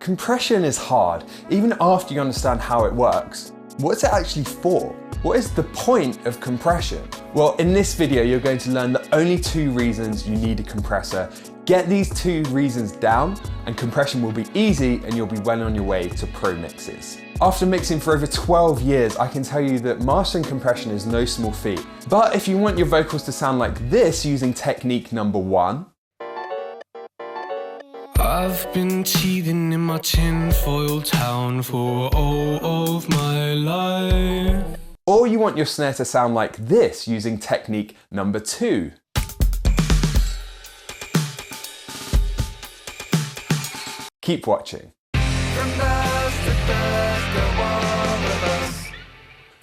Compression is hard, even after you understand how it works. What's it actually for? What is the point of compression? Well, in this video, you're going to learn the only 2 reasons you need a compressor. Get these 2 reasons down and compression will be easy and you'll be well on your way to pro mixes. After mixing for over 12 years, I can tell you that mastering compression is no small feat. But if you want your vocals to sound like this using technique number 1, I've been teething in my tinfoil town for all of my life. or you want your snare to sound like this using technique number 2. Keep watching.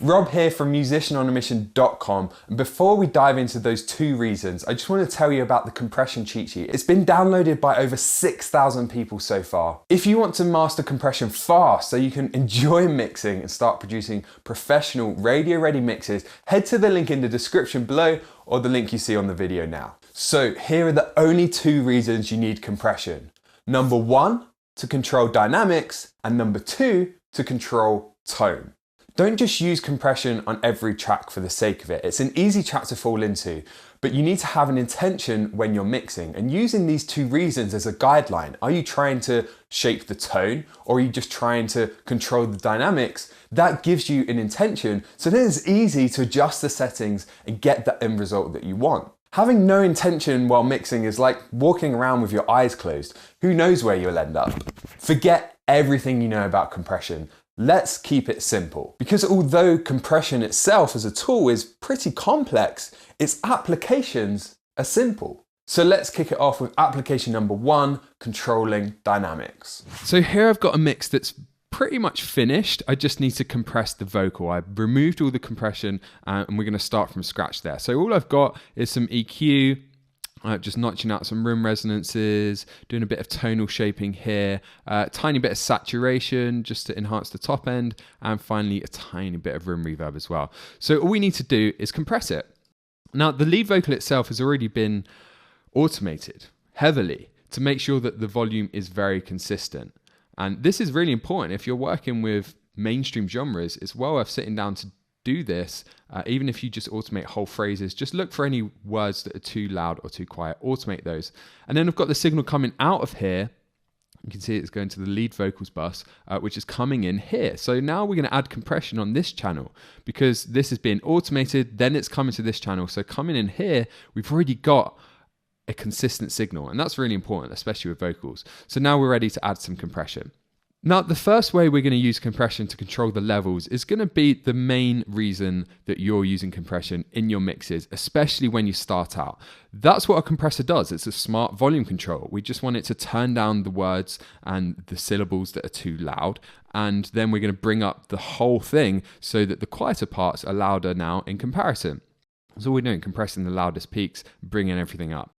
Rob here from musicianonamission.com, and before we dive into those 2 reasons, I just want to tell you about the compression cheat sheet. It's been downloaded by over 6,000 people so far. If you want to master compression fast so you can enjoy mixing and start producing professional radio-ready mixes, head to the link in the description below or the link you see on the video now. So here are the only 2 reasons you need compression. Number 1, to control dynamics, and number 2, to control tone. Don't just use compression on every track for the sake of it. It's an easy trap to fall into, but you need to have an intention when you're mixing. And using these 2 reasons as a guideline, are you trying to shape the tone or are you just trying to control the dynamics? That gives you an intention, so then it's easy to adjust the settings and get the end result that you want. Having no intention while mixing is like walking around with your eyes closed. Who knows where you'll end up? Forget everything you know about compression. Let's keep it simple. Because although compression itself as a tool is pretty complex, its applications are simple. So let's kick it off with application number 1, controlling dynamics. So here I've got a mix that's pretty much finished. I just need to compress the vocal. I've removed all the compression and we're going to start from scratch there. So all I've got is some EQ, just notching out some room resonances, doing a bit of tonal shaping here, a tiny bit of saturation just to enhance the top end, and finally a tiny bit of room reverb as well. So all we need to do is compress it. Now the lead vocal itself has already been automated heavily to make sure that the volume is very consistent. And this is really important. If you're working with mainstream genres, it's well worth sitting down to do this, even if you just automate whole phrases. Just look for any words that are too loud or too quiet, automate those. And then I've got the signal coming out of here. You can see it's going to the lead vocals bus, which is coming in here. So now we're going to add compression on this channel because this is being automated, then it's coming to this channel. So coming in here, we've already got a consistent signal, and that's really important, especially with vocals. So now we're ready to add some compression. Now, the first way we're going to use compression to control the levels is going to be the main reason that you're using compression in your mixes, especially when you start out. That's what a compressor does. It's a smart volume control. We just want it to turn down the words and the syllables that are too loud, and then we're going to bring up the whole thing so that the quieter parts are louder now in comparison. So we're doing compressing the loudest peaks, bringing everything up.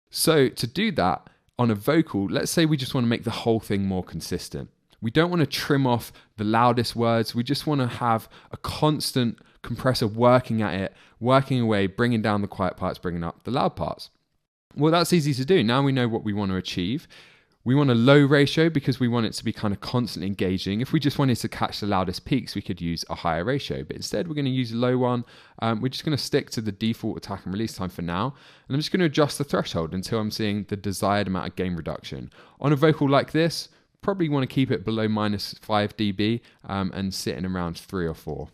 So to do that on a vocal, let's say we just want to make the whole thing more consistent. We don't want to trim off the loudest words. We just want to have a constant compressor working at it, working away, bringing down the quiet parts, bringing up the loud parts. Well, that's easy to do. Now we know what we want to achieve. We want a low ratio because we want it to be kind of constantly engaging. If we just wanted to catch the loudest peaks, we could use a higher ratio, but instead we're going to use a low one. We're just going to stick to the default attack and release time for now. And I'm just going to adjust the threshold until I'm seeing the desired amount of gain reduction. On a vocal like this, probably want to keep it below -5 dB and sitting around 3 or 4.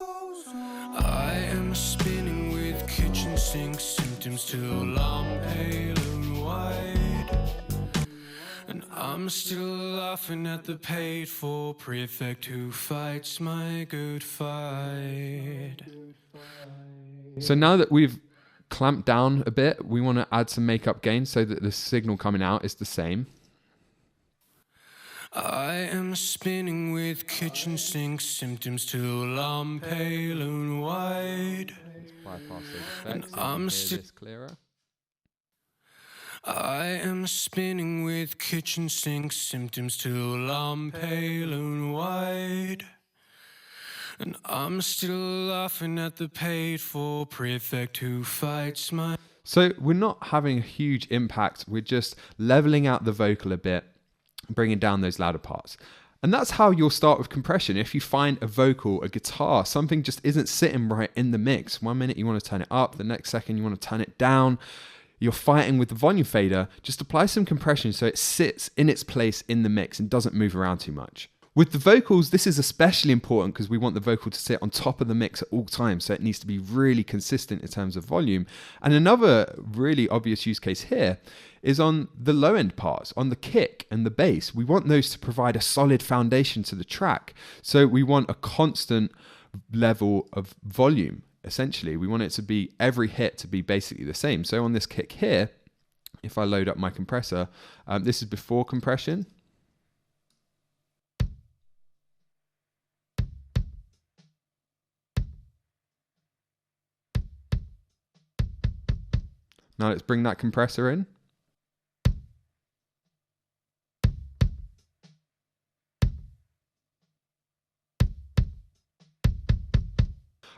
I am spinning with kitchen sink symptoms till I'm pale and white, and I'm still laughing at the paid for prefect who fights my good fight. So now that we've clamped down a bit, we want to add some makeup gain so that the signal coming out is the same. I am spinning with kitchen sink symptoms till I'm pale and white, and I'm still clearer. I am spinning with kitchen sink symptoms till I'm pale and white, and I'm still laughing at the paid for prefect who fights my... So we're not having a huge impact. We're just leveling out the vocal a bit. bringing down those louder parts. And that's how you'll start with compression. If you find a vocal, a guitar, something just isn't sitting right in the mix. 1 minute you want to turn it up, the next second you want to turn it down. You're fighting with the volume fader, just apply some compression so it sits in its place in the mix and doesn't move around too much. With the vocals, this is especially important because we want the vocal to sit on top of the mix at all times, so it needs to be really consistent in terms of volume. And another really obvious use case here is on the low end parts, on the kick and the bass. We want those to provide a solid foundation to the track. So we want a constant level of volume, essentially. We want it to be, every hit to be basically the same. So on this kick here, if I load up my compressor, this is before compression. Now let's bring that compressor in.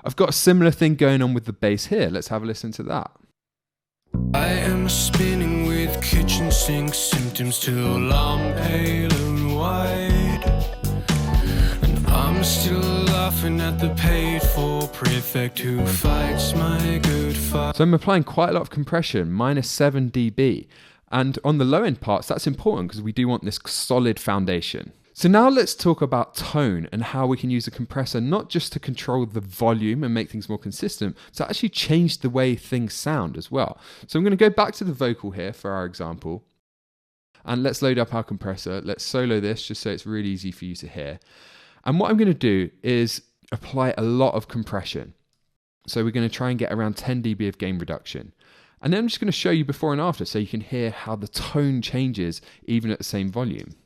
I've got a similar thing going on with the bass here. Let's have a listen to that. I am spinning with kitchen sink symptoms till I'm pale and white. And I'm still laughing at the paid for prefect who fights my good fight. So I'm applying quite a lot of compression, -7 dB. And on the low end parts, that's important because we do want this solid foundation. So now let's talk about tone and how we can use a compressor not just to control the volume and make things more consistent, but to actually change the way things sound as well. So I'm going to go back to the vocal here for our example. And let's load up our compressor. Let's solo this just so it's really easy for you to hear. And what I'm going to do is apply a lot of compression. So we're going to try and get around 10 dB of gain reduction. And then I'm just going to show you before and after so you can hear how the tone changes even at the same volume.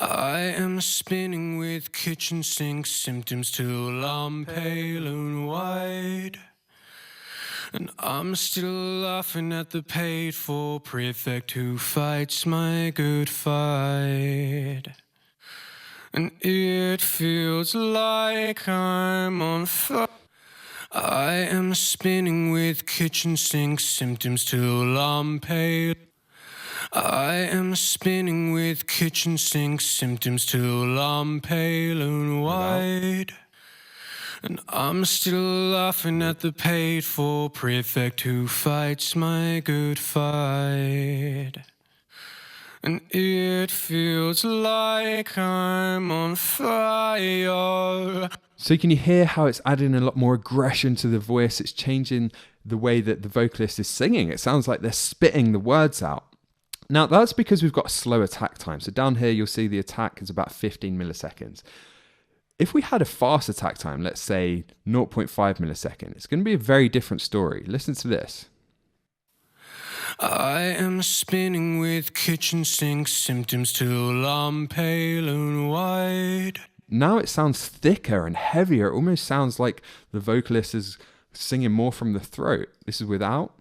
I am spinning with kitchen sink symptoms till I'm pale and white. And I'm still laughing at the paid for prefect who fights my good fight. And it feels like I'm on fire. I am spinning with kitchen sink symptoms till I'm pale. I am spinning with kitchen sink symptoms till I'm pale and white. And I'm still laughing at the paid for prefect who fights my good fight. And it feels like I'm on fire. So can you hear how it's adding a lot more aggression to the voice? It's changing the way that the vocalist is singing. It sounds like they're spitting the words out. Now that's because we've got a slow attack time. So down here, you'll see the attack is about 15 milliseconds. If we had a fast attack time, let's say 0.5 millisecond, it's going to be a very different story. Listen to this. I am spinning with kitchen sink symptoms till I'm pale and white. Now it sounds thicker and heavier. It almost sounds like the vocalist is singing more from the throat. This is without.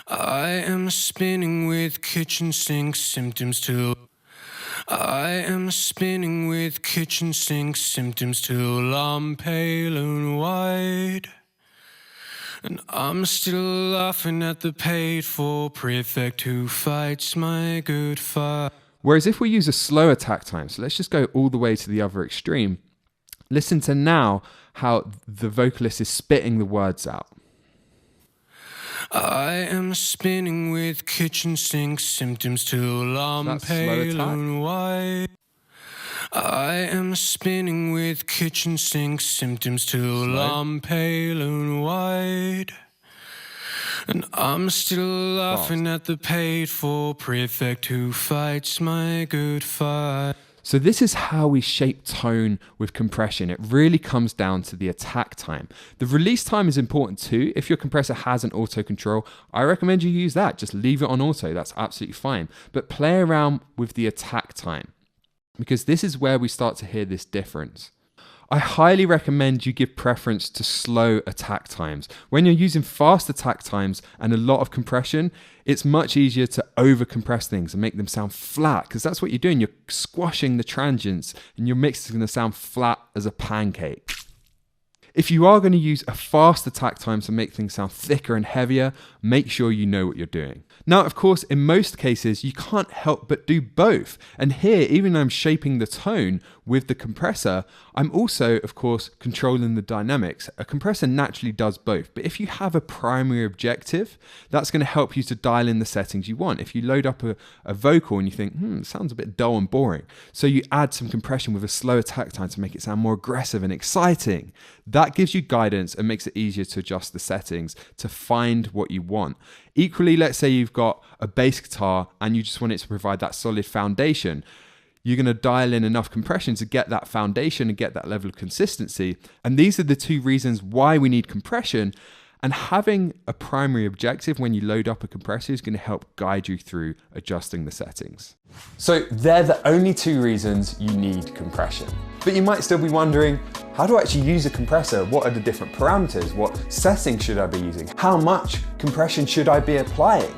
I am spinning with kitchen sink symptoms till I am spinning with kitchen sink symptoms till I'm pale and white. And I'm still laughing at the paid for prefect who fights my good fight. Whereas if we use a slow attack time, so let's just go all the way to the other extreme. Listen to now how the vocalist is spitting the words out. I am spinning with kitchen sink symptoms till I'm pale and white. I am spinning with kitchen sink symptoms till I'm pale and white. And I'm still laughing at the paid for prefect who fights my good fight. So this is how we shape tone with compression. It really comes down to the attack time. The release time is important too. If your compressor has an auto control, I recommend you use that. Just leave it on auto, that's absolutely fine. But play around with the attack time because this is where we start to hear this difference. I highly recommend you give preference to slow attack times. When you're using fast attack times and a lot of compression, it's much easier to over compress things and make them sound flat because that's what you're doing. You're squashing the transients and your mix is going to sound flat as a pancake. If you are going to use a fast attack time to make things sound thicker and heavier, make sure you know what you're doing. Now, of course, in most cases, you can't help but do both. And here, even though I'm shaping the tone with the compressor, I'm also, of course, controlling the dynamics. A compressor naturally does both. But if you have a primary objective, that's going to help you to dial in the settings you want. If you load up a vocal and you think, it sounds a bit dull and boring, so you add some compression with a slow attack time to make it sound more aggressive and exciting. That gives you guidance and makes it easier to adjust the settings to find what you want. Equally, let's say you've got a bass guitar and you just want it to provide that solid foundation. You're going to dial in enough compression to get that foundation and get that level of consistency. And these are the two reasons why we need compression. And having a primary objective when you load up a compressor is going to help guide you through adjusting the settings. So they're the only two reasons you need compression. But you might still be wondering, how do I actually use a compressor? What are the different parameters? What settings should I be using? How much compression should I be applying?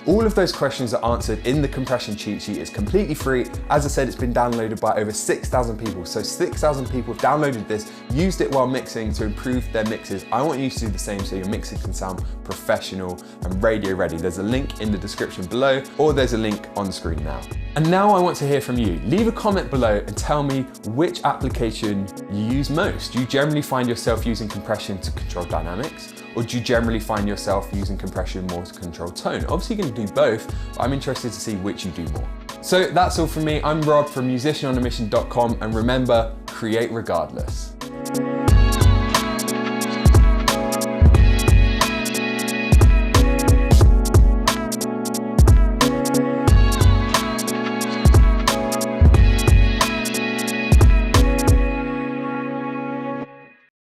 All of those questions are answered in the compression cheat sheet. It's completely free. As I said, it's been downloaded by over 6,000 people. So 6,000 people downloaded this, used it while mixing to improve their mixes. I want you to do the same so your mixing can sound professional and radio ready. There's a link in the description below, or there's a link on screen now. And now I want to hear from you. Leave a comment below and tell me which application you use most. Do you generally find yourself using compression to control dynamics? Or do you generally find yourself using compression more to control tone? Obviously you can do both, but I'm interested to see which you do more. So that's all from me. I'm Rob from musicianonamission.com, and remember, create regardless.